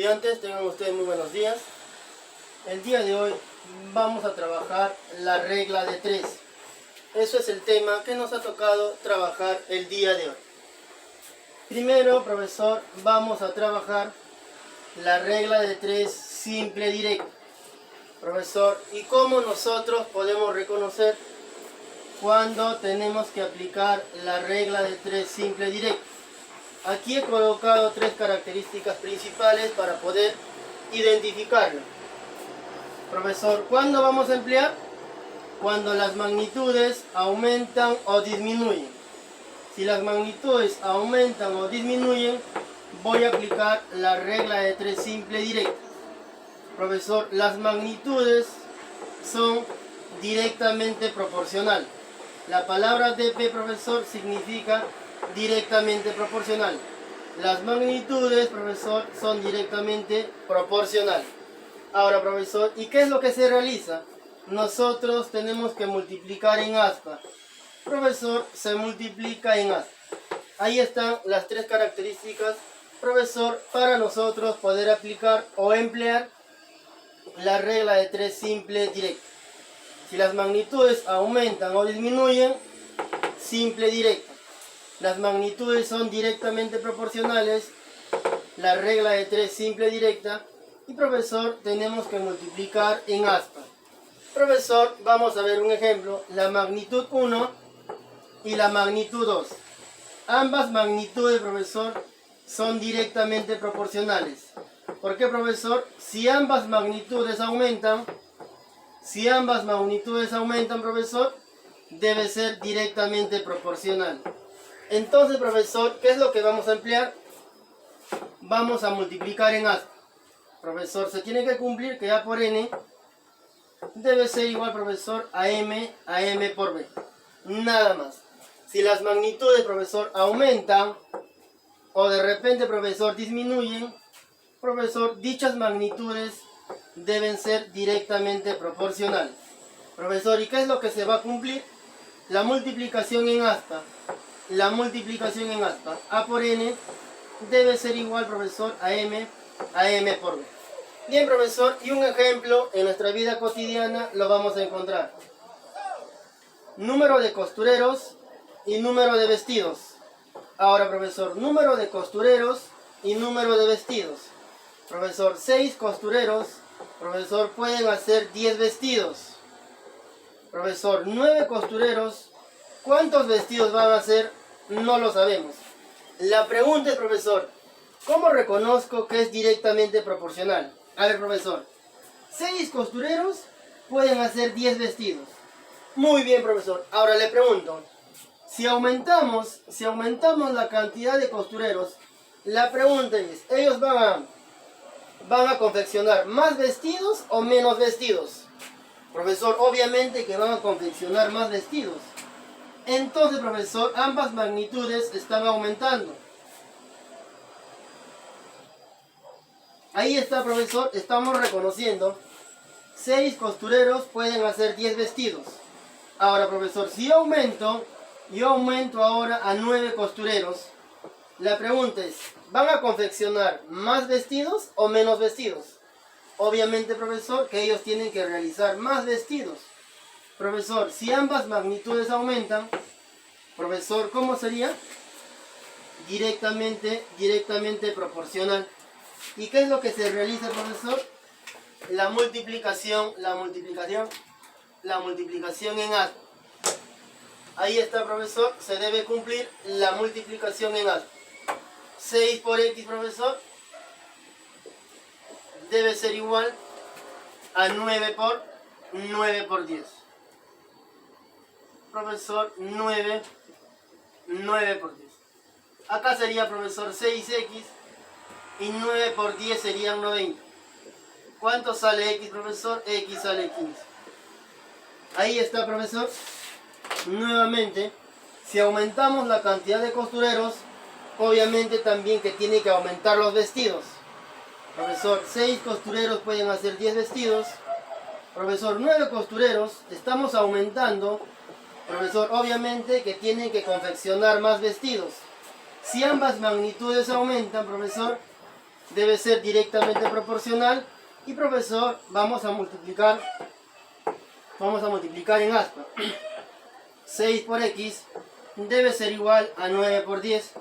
Estudiantes, tengan ustedes muy buenos días. El día de hoy vamos a trabajar la regla de 3. Eso es el tema que nos ha tocado trabajar el día de hoy. Primero, profesor, vamos a trabajar la regla de 3 simple directa. Profesor, ¿y cómo nosotros podemos reconocer cuando tenemos que aplicar la regla de 3 simple directa? Aquí he colocado 3 características principales para poder identificarlo. Profesor, ¿cuándo vamos a emplear? Cuando las magnitudes aumentan o disminuyen. Si las magnitudes aumentan o disminuyen, voy a aplicar la regla de 3 simple directa. Profesor, las magnitudes son directamente proporcional. La palabra dp, profesor, significa directamente proporcional. Las magnitudes, profesor, son directamente proporcional. Ahora, profesor, ¿y qué es lo que se realiza? Nosotros tenemos que multiplicar en aspa. Profesor, se multiplica en aspa. Ahí están las 3 características, profesor, para nosotros poder aplicar o emplear la regla de 3 simple directa. Si las magnitudes aumentan o disminuyen, simple directa. Las magnitudes son directamente proporcionales, la regla de 3 simple directa. Y profesor, tenemos que multiplicar en aspa. Profesor, vamos a ver un ejemplo, la magnitud 1 y la magnitud 2. Ambas magnitudes, profesor, son directamente proporcionales. ¿Por qué, profesor? Si ambas magnitudes aumentan, profesor, debe ser directamente proporcional. Entonces, profesor, ¿qué es lo que vamos a emplear? Vamos a multiplicar en aspa. Profesor, se tiene que cumplir que A por N debe ser igual, profesor, a M por B. Nada más. Si las magnitudes, profesor, aumentan o de repente, profesor, disminuyen, profesor, dichas magnitudes deben ser directamente proporcional. Profesor, ¿y qué es lo que se va a cumplir? La multiplicación en aspa. La multiplicación en aspa. A por N debe ser igual, profesor, a M por B. Bien, profesor, y un ejemplo en nuestra vida cotidiana lo vamos a encontrar. Número de costureros y número de vestidos. Ahora, profesor, número de costureros y número de vestidos. Profesor, 6 costureros, profesor, pueden hacer 10 vestidos. Profesor, 9 costureros, ¿cuántos vestidos van a hacer? No lo sabemos. La pregunta es, profesor, ¿cómo reconozco que es directamente proporcional? A ver, profesor, 6 costureros pueden hacer 10 vestidos. Muy bien, profesor. Ahora le pregunto, si aumentamos la cantidad de costureros, la pregunta es, ¿ellos van a confeccionar más vestidos o menos vestidos? Profesor, obviamente que van a confeccionar más vestidos. Entonces, profesor, ambas magnitudes están aumentando. Ahí está, profesor, estamos reconociendo 6 costureros pueden hacer 10 vestidos. Ahora, profesor, si yo aumento ahora a 9 costureros, la pregunta es, ¿van a confeccionar más vestidos o menos vestidos? Obviamente, profesor, que ellos tienen que realizar más vestidos. Profesor, si ambas magnitudes aumentan, profesor, ¿cómo sería? Directamente proporcional. ¿Y qué es lo que se realiza, profesor? La multiplicación en aspa. Ahí está, profesor, se debe cumplir la multiplicación en aspa. 6 por X, profesor, debe ser igual a 9 por 10. Profesor, 9 por 10. Acá sería, profesor, 6X y 9 por 10 serían 90. ¿Cuánto sale X, profesor? X sale 15. Ahí está, profesor. Nuevamente, si aumentamos la cantidad de costureros, obviamente también que tiene que aumentar los vestidos. Profesor, 6 costureros pueden hacer 10 vestidos. Profesor, 9 costureros, estamos aumentando. Profesor, obviamente que tienen que confeccionar más vestidos. Si ambas magnitudes aumentan, profesor, debe ser directamente proporcional. Y profesor, vamos a multiplicar en aspa. 6 por x debe ser igual a 9 por 10.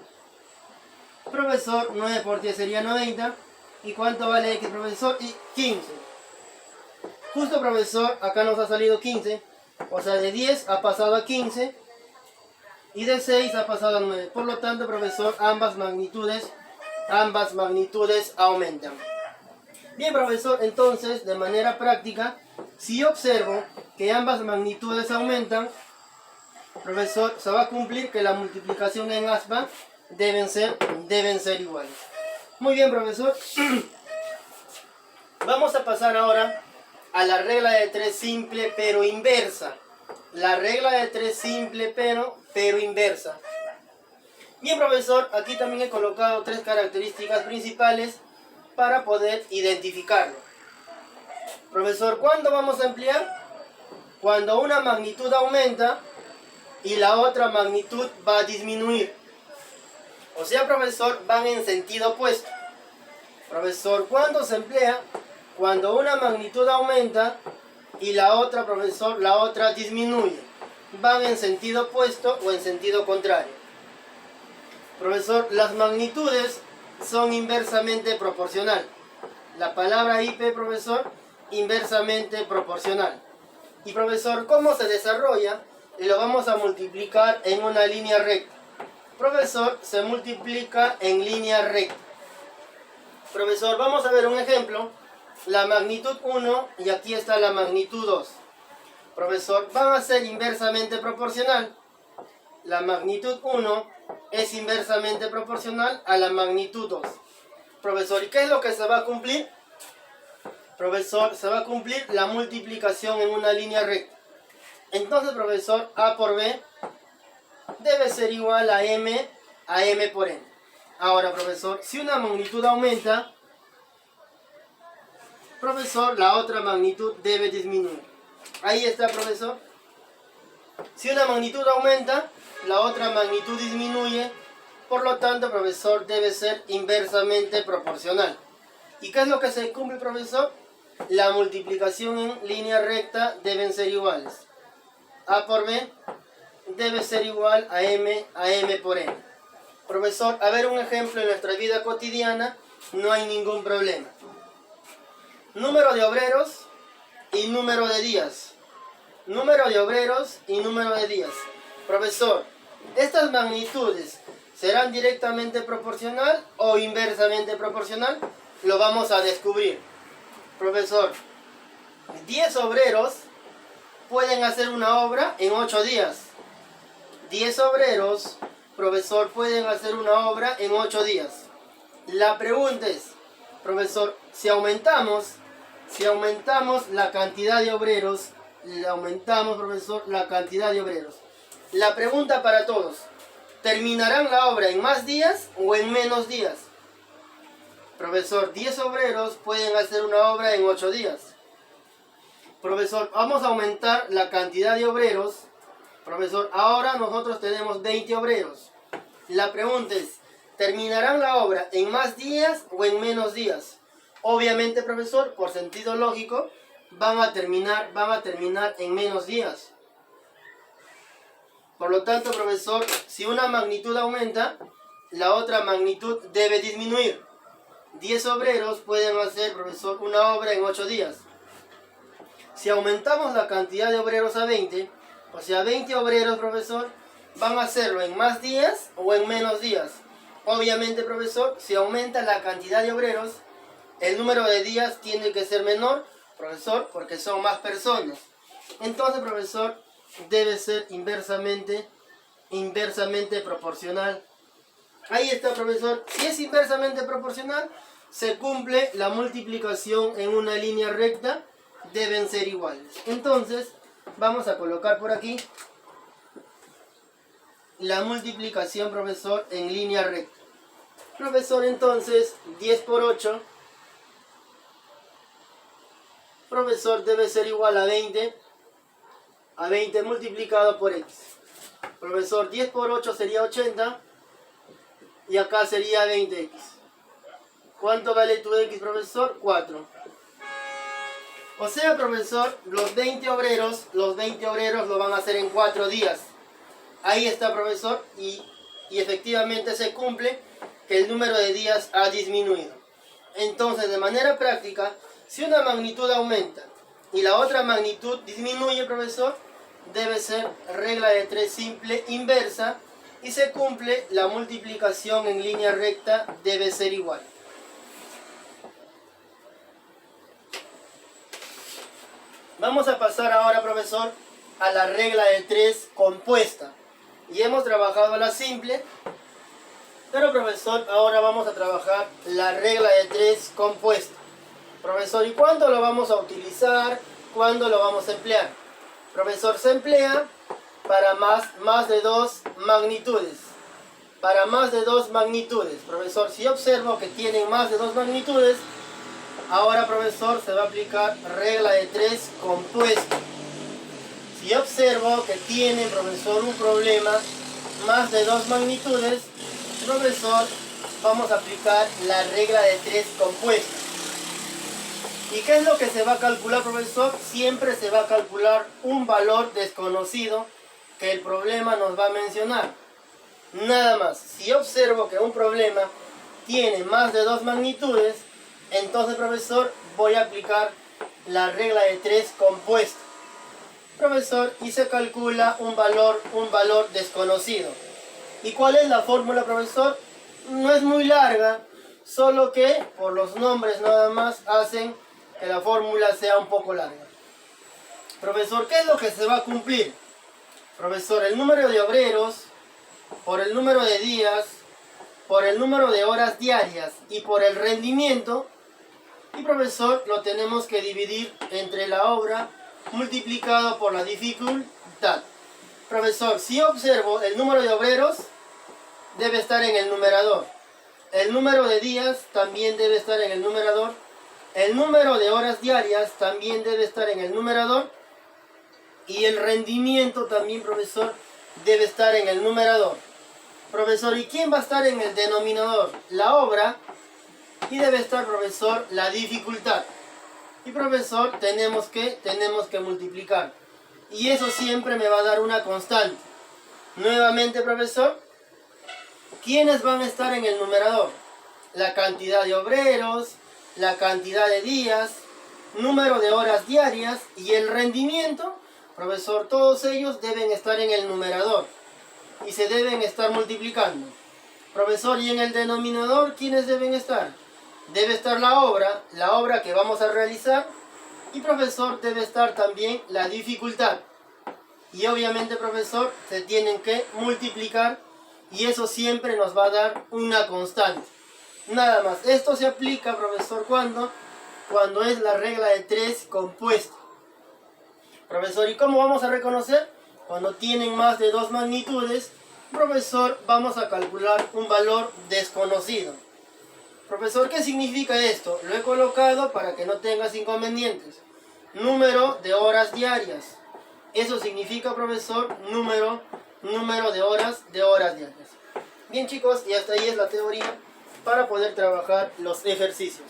Profesor, 9 por 10 sería 90. ¿Y cuánto vale x, profesor? Y 15. Justo, profesor, acá nos ha salido 15. O sea, de 10 ha pasado a 15. Y de 6 ha pasado a 9. Por lo tanto, profesor, ambas magnitudes aumentan. Bien, profesor, entonces, de manera práctica, si yo observo que ambas magnitudes aumentan, profesor, se va a cumplir que la multiplicación en aspa deben ser iguales. Muy bien, profesor. Vamos a pasar ahora a la regla de 3 simple pero inversa. La regla de 3 simple pero inversa. Bien, profesor, aquí también he colocado 3 características principales para poder identificarlo. Profesor, ¿cuándo vamos a emplear? Cuando una magnitud aumenta y la otra magnitud va a disminuir. O sea, profesor, van en sentido opuesto. Profesor, ¿cuándo se emplea? Cuando una magnitud aumenta y la otra, profesor, la otra disminuye. Van en sentido opuesto o en sentido contrario. Profesor, las magnitudes son inversamente proporcional. La palabra IP, profesor, inversamente proporcional. Y profesor, ¿cómo se desarrolla? Lo vamos a multiplicar en una línea recta. Profesor, se multiplica en línea recta. Profesor, vamos a ver un ejemplo. La magnitud 1 y aquí está la magnitud 2. Profesor, van a ser inversamente proporcional. La magnitud 1 es inversamente proporcional a la magnitud 2. Profesor, ¿y qué es lo que se va a cumplir? Profesor, se va a cumplir la multiplicación en una línea recta. Entonces, profesor, A por B debe ser igual a M por N. Ahora, profesor, si una magnitud aumenta, profesor, la otra magnitud debe disminuir. Ahí está, profesor. Si una magnitud aumenta, la otra magnitud disminuye. Por lo tanto, profesor, debe ser inversamente proporcional. ¿Y qué es lo que se cumple, profesor? La multiplicación en línea recta deben ser iguales. A por B debe ser igual a M por N. Profesor, a ver un ejemplo en nuestra vida cotidiana, no hay ningún problema. Número de obreros y número de días. Número de obreros y número de días. Profesor, ¿estas magnitudes serán directamente proporcional o inversamente proporcional? Lo vamos a descubrir. Profesor, 10 obreros pueden hacer una obra en 8 días. 10 obreros, profesor, pueden hacer una obra en 8 días. La pregunta es, profesor, si aumentamos la cantidad de obreros, profesor, la cantidad de obreros. La pregunta para todos, ¿terminarán la obra en más días o en menos días? Profesor, 10 obreros pueden hacer una obra en 8 días. Profesor, vamos a aumentar la cantidad de obreros. Profesor, ahora nosotros tenemos 20 obreros. La pregunta es, ¿terminarán la obra en más días o en menos días? Obviamente, profesor, por sentido lógico, van a terminar en menos días. Por lo tanto, profesor, si una magnitud aumenta, la otra magnitud debe disminuir. 10 obreros pueden hacer, profesor, una obra en 8 días. Si aumentamos la cantidad de obreros a 20, o sea, 20 obreros, profesor, van a hacerlo en más días o en menos días. Obviamente, profesor, si aumenta la cantidad de obreros, el número de días tiene que ser menor, profesor, porque son más personas. Entonces, profesor, debe ser inversamente proporcional. Ahí está, profesor. Si es inversamente proporcional, se cumple la multiplicación en una línea recta, deben ser iguales. Entonces, vamos a colocar por aquí la multiplicación, profesor, en línea recta. Profesor, entonces, 10 por 8, profesor, debe ser igual a 20 multiplicado por x. Profesor, 10 por 8 sería 80 y acá sería 20x. ¿Cuánto vale tu X, profesor? 4. O sea, profesor, los 20 obreros lo van a hacer en 4 días. Ahí está, profesor, y efectivamente se cumple que el número de días ha disminuido. Entonces, de manera práctica, si una magnitud aumenta y la otra magnitud disminuye, profesor, debe ser regla de 3 simple inversa y se cumple la multiplicación en línea recta debe ser igual. Vamos a pasar ahora, profesor, a la regla de 3 compuesta. Y hemos trabajado la simple, pero profesor, ahora vamos a trabajar la regla de 3 compuesta. Profesor, ¿y cuándo lo vamos a utilizar? ¿Cuándo lo vamos a emplear? Profesor, se emplea para más de 2 magnitudes. Para más de 2 magnitudes. Profesor, si observo que tienen más de 2 magnitudes, ahora, profesor, se va a aplicar regla de 3 compuesta. Si observo que tienen, profesor, un problema más de 2 magnitudes, profesor, vamos a aplicar la regla de 3 compuesta. ¿Y qué es lo que se va a calcular, profesor? Siempre se va a calcular un valor desconocido que el problema nos va a mencionar. Nada más. Si observo que un problema tiene más de 2 magnitudes, entonces, profesor, voy a aplicar la regla de 3 compuesta. Profesor, y se calcula un valor desconocido. ¿Y cuál es la fórmula, profesor? No es muy larga, solo que por los nombres nada más hacen que la fórmula sea un poco larga. Profesor, ¿qué es lo que se va a cumplir? Profesor, el número de obreros por el número de días, por el número de horas diarias y por el rendimiento. Y profesor, lo tenemos que dividir entre la obra multiplicado por la dificultad. Profesor, si observo el número de obreros, debe estar en el numerador. El número de días también debe estar en el numerador. El número de horas diarias también debe estar en el numerador. Y el rendimiento también, profesor, debe estar en el numerador. Profesor, ¿y quién va a estar en el denominador? La obra. Y debe estar, profesor, la dificultad. Y profesor, tenemos que multiplicar. Y eso siempre me va a dar una constante. Nuevamente, profesor, ¿quiénes van a estar en el numerador? La cantidad de obreros, la cantidad de días, número de horas diarias y el rendimiento. Profesor, todos ellos deben estar en el numerador y se deben estar multiplicando. Profesor, ¿y en el denominador quiénes deben estar? Debe estar la obra que vamos a realizar, y profesor, debe estar también la dificultad. Y obviamente, profesor, se tienen que multiplicar y eso siempre nos va a dar una constante. Nada más. Esto se aplica, profesor, cuando es la regla de 3 compuesta. Profesor, ¿y cómo vamos a reconocer? Cuando tienen más de 2 magnitudes, profesor, vamos a calcular un valor desconocido. Profesor, ¿qué significa esto? Lo he colocado para que no tengas inconvenientes. Número de horas diarias. Eso significa, profesor, número de horas diarias. Bien, chicos, y hasta ahí es la teoría para poder trabajar los ejercicios.